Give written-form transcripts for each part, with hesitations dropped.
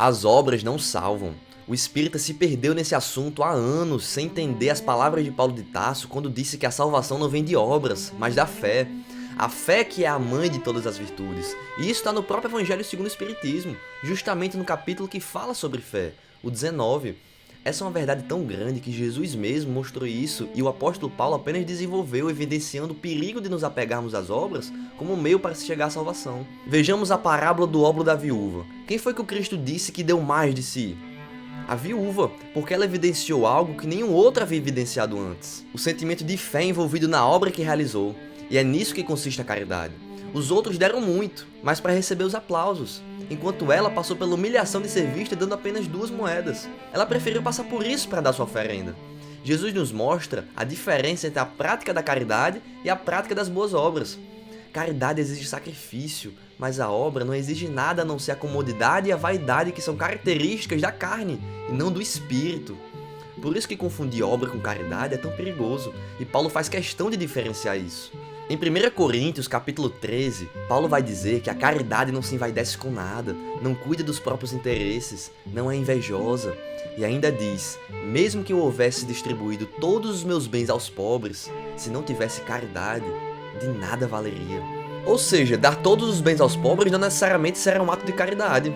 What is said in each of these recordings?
As obras não salvam. O espírita se perdeu nesse assunto há anos, sem entender as palavras de Paulo de Tarso quando disse que a salvação não vem de obras, mas da fé. A fé que é a mãe de todas as virtudes. E isso está no próprio Evangelho segundo o Espiritismo, justamente no capítulo que fala sobre fé, o 19. Essa é uma verdade tão grande que Jesus mesmo mostrou isso e o apóstolo Paulo apenas desenvolveu, evidenciando o perigo de nos apegarmos às obras como meio para se chegar à salvação. Vejamos a parábola do óbolo da viúva. Quem foi que o Cristo disse que deu mais de si? A viúva, porque ela evidenciou algo que nenhum outro havia evidenciado antes. O sentimento de fé envolvido na obra que realizou. E é nisso que consiste a caridade. Os outros deram muito, mas para receber os aplausos, enquanto ela passou pela humilhação de ser vista dando apenas 2 moedas. Ela preferiu passar por isso para dar sua oferenda. Jesus nos mostra a diferença entre a prática da caridade e a prática das boas obras. Caridade exige sacrifício, mas a obra não exige nada a não ser a comodidade e a vaidade que são características da carne e não do espírito. Por isso que confundir obra com caridade é tão perigoso, e Paulo faz questão de diferenciar isso. Em 1 Coríntios, capítulo 13, Paulo vai dizer que a caridade não se envaidece com nada, não cuida dos próprios interesses, não é invejosa, e ainda diz, mesmo que eu houvesse distribuído todos os meus bens aos pobres, se não tivesse caridade, de nada valeria. Ou seja, dar todos os bens aos pobres não necessariamente será um ato de caridade.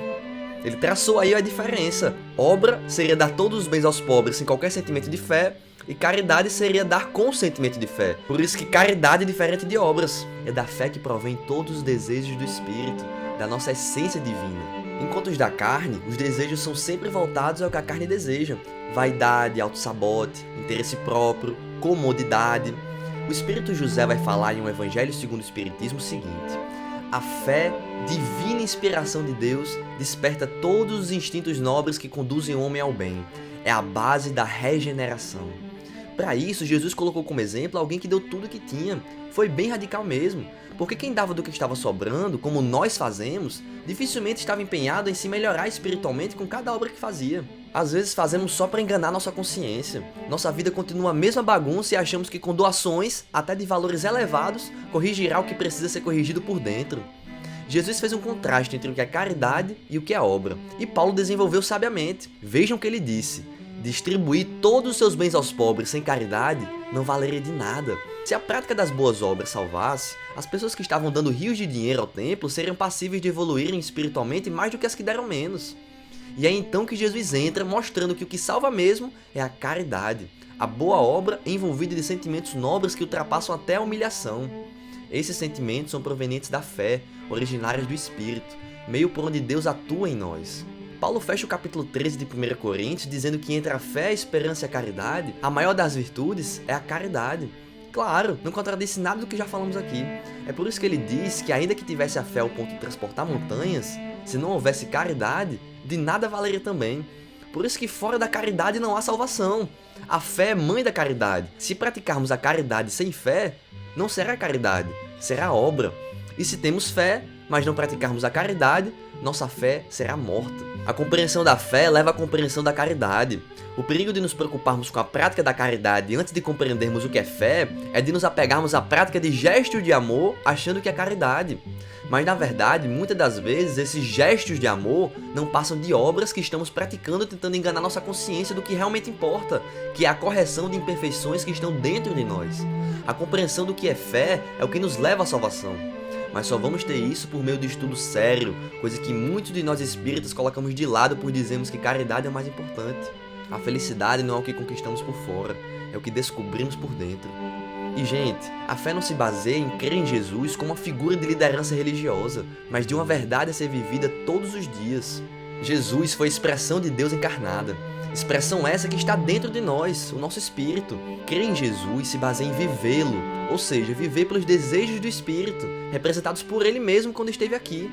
Ele traçou aí a diferença. Obra seria dar todos os bens aos pobres sem qualquer sentimento de fé, e caridade seria dar com sentimento de fé. Por isso que caridade é diferente de obras. É da fé que provém todos os desejos do Espírito, da nossa essência divina. Enquanto os da carne, os desejos são sempre voltados ao que a carne deseja. Vaidade, autossabote, interesse próprio, comodidade. O Espírito José vai falar em um Evangelho segundo o Espiritismo o seguinte: a fé, divina inspiração de Deus, desperta todos os instintos nobres que conduzem o homem ao bem. É a base da regeneração. Para isso, Jesus colocou como exemplo alguém que deu tudo o que tinha. Foi bem radical mesmo, porque quem dava do que estava sobrando, como nós fazemos, dificilmente estava empenhado em se melhorar espiritualmente com cada obra que fazia. Às vezes fazemos só para enganar nossa consciência. Nossa vida continua a mesma bagunça e achamos que com doações, até de valores elevados, corrigirá o que precisa ser corrigido por dentro. Jesus fez um contraste entre o que é caridade e o que é obra. E Paulo desenvolveu sabiamente. Vejam o que ele disse: distribuir todos os seus bens aos pobres sem caridade não valeria de nada. Se a prática das boas obras salvasse, as pessoas que estavam dando rios de dinheiro ao templo seriam passíveis de evoluírem espiritualmente mais do que as que deram menos. E é então que Jesus entra, mostrando que o que salva mesmo é a caridade, a boa obra envolvida de sentimentos nobres que ultrapassam até a humilhação. Esses sentimentos são provenientes da fé, originários do Espírito, meio por onde Deus atua em nós. Paulo fecha o capítulo 13 de 1 Coríntios dizendo que entre a fé, a esperança e a caridade, a maior das virtudes é a caridade. Claro, não contradiz nada do que já falamos aqui. É por isso que ele diz que ainda que tivesse a fé ao ponto de transportar montanhas, se não houvesse caridade, de nada valeria também. Por isso que fora da caridade não há salvação. A fé é mãe da caridade. Se praticarmos a caridade sem fé, não será caridade, será obra. E se temos fé, mas não praticarmos a caridade, nossa fé será morta. A compreensão da fé leva à compreensão da caridade. O perigo de nos preocuparmos com a prática da caridade antes de compreendermos o que é fé é de nos apegarmos à prática de gestos de amor achando que é caridade. Mas na verdade, muitas das vezes, esses gestos de amor não passam de obras que estamos praticando tentando enganar nossa consciência do que realmente importa, que é a correção de imperfeições que estão dentro de nós. A compreensão do que é fé é o que nos leva à salvação. Mas só vamos ter isso por meio de estudo sério, coisa que muitos de nós espíritas colocamos de lado por dizermos que caridade é o mais importante. A felicidade não é o que conquistamos por fora, é o que descobrimos por dentro. E gente, a fé não se baseia em crer em Jesus como uma figura de liderança religiosa, mas de uma verdade a ser vivida todos os dias. Jesus foi a expressão de Deus encarnada. Expressão essa que está dentro de nós, o nosso espírito. Crer em Jesus se baseia em vivê-lo, ou seja, viver pelos desejos do espírito, representados por ele mesmo quando esteve aqui.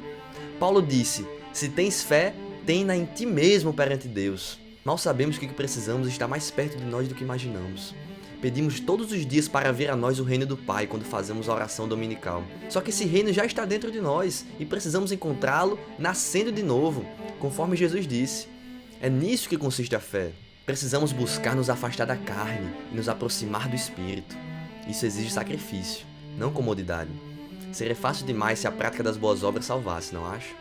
Paulo disse: se tens fé, tem-na em ti mesmo perante Deus. Mal sabemos que o que precisamos está mais perto de nós do que imaginamos. Pedimos todos os dias para vir a nós o reino do Pai quando fazemos a oração dominical. Só que esse reino já está dentro de nós e precisamos encontrá-lo nascendo de novo, conforme Jesus disse. É nisso que consiste a fé. Precisamos buscar nos afastar da carne e nos aproximar do Espírito. Isso exige sacrifício, não comodidade. Seria fácil demais se a prática das boas obras salvasse, não acha?